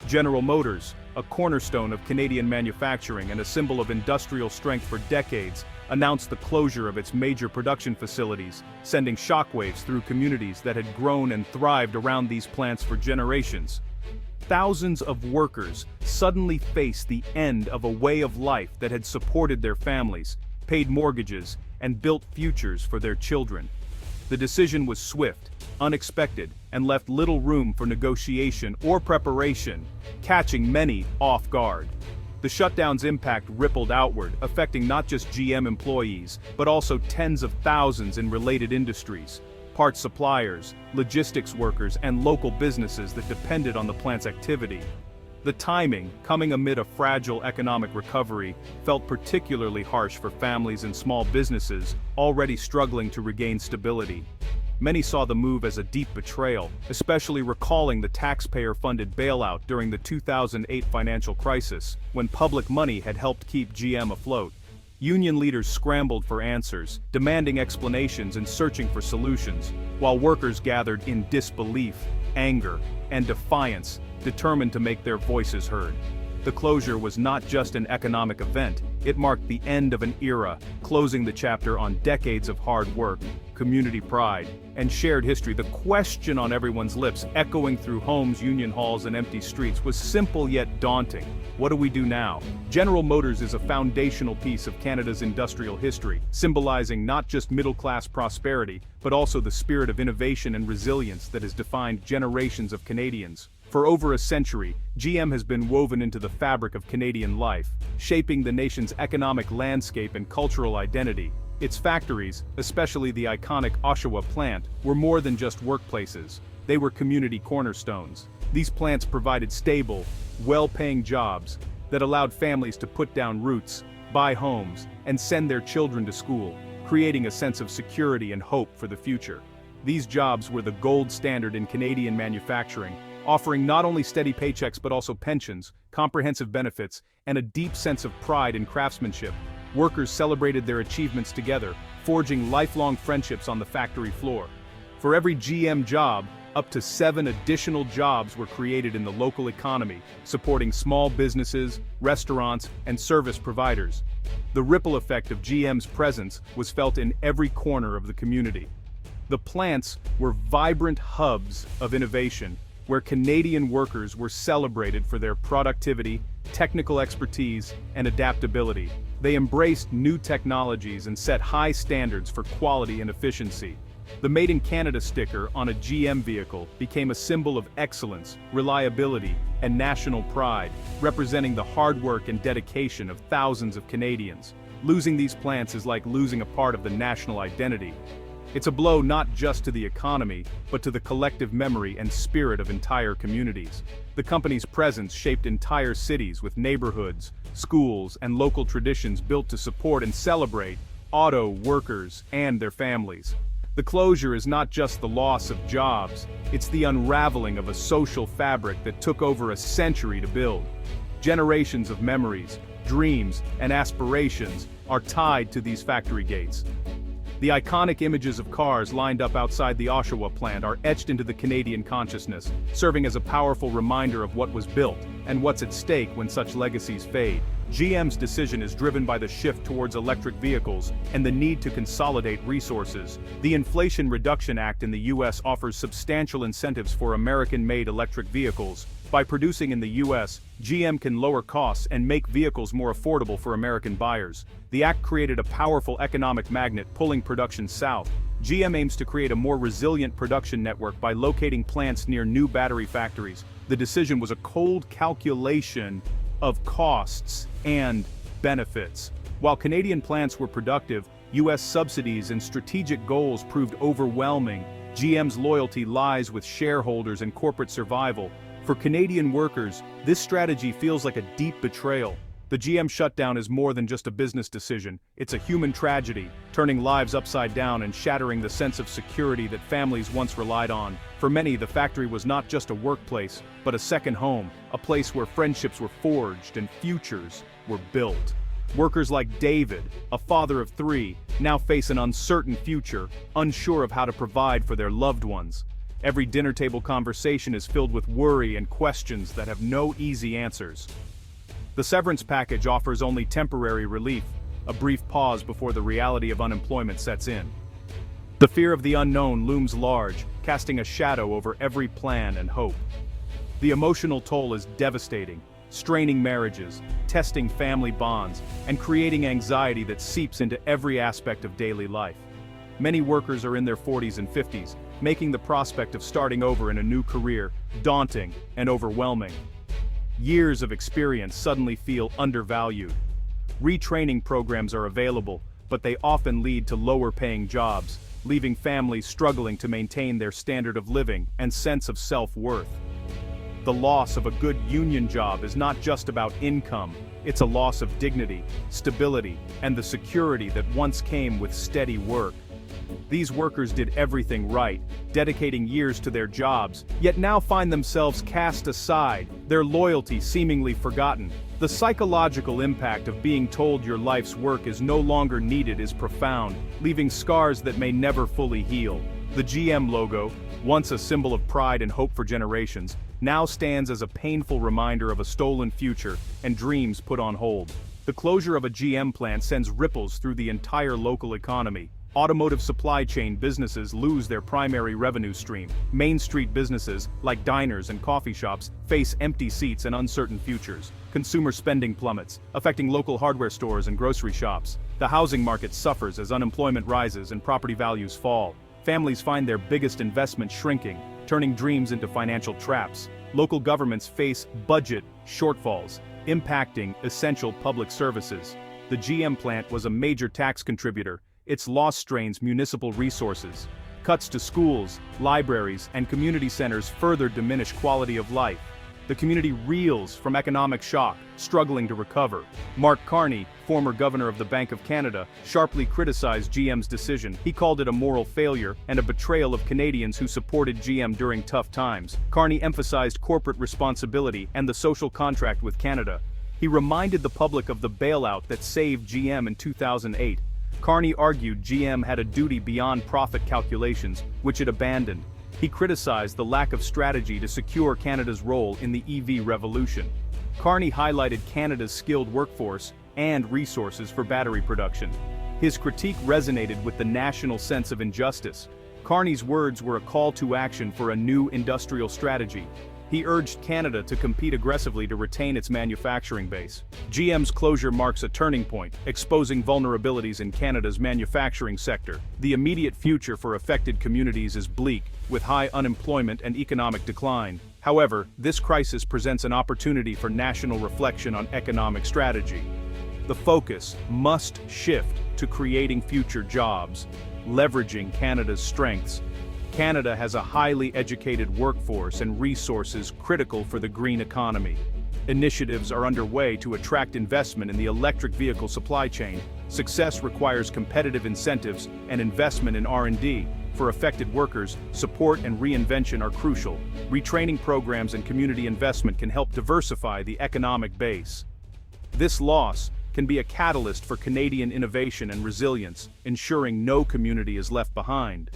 General Motors, a cornerstone of Canadian manufacturing and a symbol of industrial strength for decades, announced the closure of its major production facilities, sending shockwaves through communities that had grown and thrived around these plants for generations. Thousands of workers suddenly faced the end of a way of life that had supported their families, paid mortgages, and built futures for their children. The decision was swift, unexpected, and left little room for negotiation or preparation, catching many off guard. The shutdown's impact rippled outward, affecting not just GM employees, but also tens of thousands in related industries, parts suppliers, logistics workers, and local businesses that depended on the plant's activity. The timing, coming amid a fragile economic recovery, felt particularly harsh for families and small businesses already struggling to regain stability. Many saw the move as a deep betrayal, especially recalling the taxpayer-funded bailout during the 2008 financial crisis, when public money had helped keep GM afloat. Union leaders scrambled for answers, demanding explanations and searching for solutions, while workers gathered in disbelief, anger, and defiance, determined to make their voices heard. The closure was not just an economic event, it marked the end of an era, closing the chapter on decades of hard work, community pride, and shared history. The question on everyone's lips, echoing through homes, union halls, and empty streets, was simple yet daunting. What do we do now? General Motors is a foundational piece of Canada's industrial history, symbolizing not just middle-class prosperity, but also the spirit of innovation and resilience that has defined generations of Canadians. For over a century, GM has been woven into the fabric of Canadian life, shaping the nation's economic landscape and cultural identity. Its factories, especially the iconic Oshawa plant, were more than just workplaces. They were community cornerstones. These plants provided stable, well-paying jobs that allowed families to put down roots, buy homes, and send their children to school, creating a sense of security and hope for the future. These jobs were the gold standard in Canadian manufacturing, offering not only steady paychecks but also pensions, comprehensive benefits, and a deep sense of pride in craftsmanship. Workers celebrated their achievements together, forging lifelong friendships on the factory floor. For every GM job, up to 7 additional jobs were created in the local economy, supporting small businesses, restaurants, and service providers. The ripple effect of GM's presence was felt in every corner of the community. The plants were vibrant hubs of innovation, where Canadian workers were celebrated for their productivity, technical expertise, and adaptability. They embraced new technologies and set high standards for quality and efficiency. The Made in Canada sticker on a GM vehicle became a symbol of excellence, reliability, and national pride, representing the hard work and dedication of thousands of Canadians. Losing these plants is like losing a part of the national identity. It's a blow not just to the economy, but to the collective memory and spirit of entire communities. The company's presence shaped entire cities with neighborhoods, schools, and local traditions built to support and celebrate auto workers and their families. The closure is not just the loss of jobs, it's the unraveling of a social fabric that took over a century to build. Generations of memories, dreams, and aspirations are tied to these factory gates. The iconic images of cars lined up outside the Oshawa plant are etched into the Canadian consciousness, serving as a powerful reminder of what was built and what's at stake when such legacies fade. GM's decision is driven by the shift towards electric vehicles and the need to consolidate resources. The Inflation Reduction Act in the U.S. offers substantial incentives for American-made electric vehicles. By producing in the U.S., GM can lower costs and make vehicles more affordable for American buyers. The act created a powerful economic magnet pulling production south. GM aims to create a more resilient production network by locating plants near new battery factories. The decision was a cold calculation of costs and benefits. While Canadian plants were productive, U.S. subsidies and strategic goals proved overwhelming. GM's loyalty lies with shareholders and corporate survival. For Canadian workers, this strategy feels like a deep betrayal. The GM shutdown is more than just a business decision. It's a human tragedy, turning lives upside down and shattering the sense of security that families once relied on. For many, the factory was not just a workplace, but a second home, a place where friendships were forged and futures were built. Workers like David, a father of 3, now face an uncertain future, unsure of how to provide for their loved ones. Every dinner table conversation is filled with worry and questions that have no easy answers. The severance package offers only temporary relief, a brief pause before the reality of unemployment sets in. The fear of the unknown looms large, casting a shadow over every plan and hope. The emotional toll is devastating, straining marriages, testing family bonds, and creating anxiety that seeps into every aspect of daily life. Many workers are in their 40s and 50s, making the prospect of starting over in a new career daunting and overwhelming. Years of experience suddenly feel undervalued. Retraining programs are available, but they often lead to lower-paying jobs, leaving families struggling to maintain their standard of living and sense of self-worth. The loss of a good union job is not just about income, it's a loss of dignity, stability, and the security that once came with steady work. These workers did everything right, dedicating years to their jobs, yet now find themselves cast aside, their loyalty seemingly forgotten. The psychological impact of being told your life's work is no longer needed is profound, leaving scars that may never fully heal. The GM logo, once a symbol of pride and hope for generations, now stands as a painful reminder of a stolen future and dreams put on hold. The closure of a GM plant sends ripples through the entire local economy. Automotive supply chain businesses lose their primary revenue stream. Main Street businesses, like diners and coffee shops, face empty seats and uncertain futures. Consumer spending plummets, affecting local hardware stores and grocery shops. The housing market suffers as unemployment rises and property values fall. Families find their biggest investment shrinking, turning dreams into financial traps. Local governments face budget shortfalls, impacting essential public services. The GM plant was a major tax contributor. Its loss strains municipal resources. Cuts to schools, libraries, and community centers further diminish quality of life. The community reels from economic shock, struggling to recover. Mark Carney, former governor of the Bank of Canada, sharply criticized GM's decision. He called it a moral failure and a betrayal of Canadians who supported GM during tough times. Carney emphasized corporate responsibility and the social contract with Canada. He reminded the public of the bailout that saved GM in 2008. Carney argued GM had a duty beyond profit calculations, which it abandoned. He criticized the lack of strategy to secure Canada's role in the EV revolution. Carney highlighted Canada's skilled workforce and resources for battery production. His critique resonated with the national sense of injustice. Carney's words were a call to action for a new industrial strategy. He urged Canada to compete aggressively to retain its manufacturing base. GM's closure marks a turning point, exposing vulnerabilities in Canada's manufacturing sector. The immediate future for affected communities is bleak, with high unemployment and economic decline. However, this crisis presents an opportunity for national reflection on economic strategy. The focus must shift to creating future jobs, leveraging Canada's strengths. Canada has a highly educated workforce and resources critical for the green economy. Initiatives are underway to attract investment in the electric vehicle supply chain. Success requires competitive incentives and investment in R&D. For affected workers, support and reinvention are crucial. Retraining programs and community investment can help diversify the economic base. This loss can be a catalyst for Canadian innovation and resilience, ensuring no community is left behind.